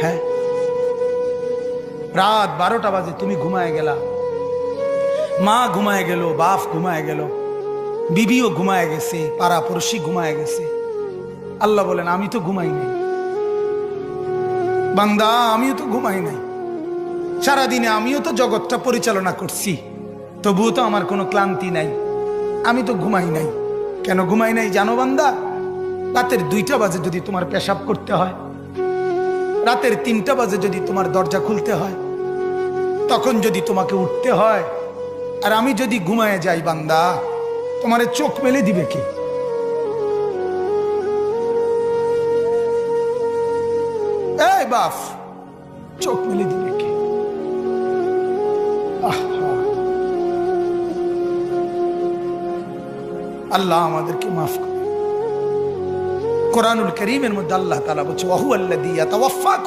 হ্যাঁ, রাত 12টা বাজে তুমি ঘুমায় গেলা, মা ঘুমায় গেল, বাপ ঘুমায় গেল, বিবিও ঘুমায় গেছে, পাড়া পড়শি ঘুমায় গেছে। আল্লাহ বলেন আমি তো ঘুমাই নাই বান্দা, আমিও তো ঘুমাই নাই। সারাদিনে আমিও তো জগৎটা পরিচালনা করছি, তবুও তো আমার কোনো ক্লান্তি নাই, আমি তো ঘুমাই নাই। কেন ঘুমাই নাই জানো বান্দা? রাতের 2টা বাজে যদি তোমার পেশাব করতে হয়, রাতের 3টা বাজে যদি তোমার দরজা খুলতে হয়, তখন যদি তোমাকে উঠতে হয়, আর আমি যদি ঘুমায় যাই বান্দা, তোমারে চোখ মেলে দিবে কে? এই বাপ, চোখ মেলে দিবে কে? আল্লাহ আমাদেরকে মাফ করে। কোরআনুল কারীমের মধ্যে আল্লাহ তাআলা বলছে ওয়া হুয়াল্লাযী ইয়াতাওয়াফফাকুম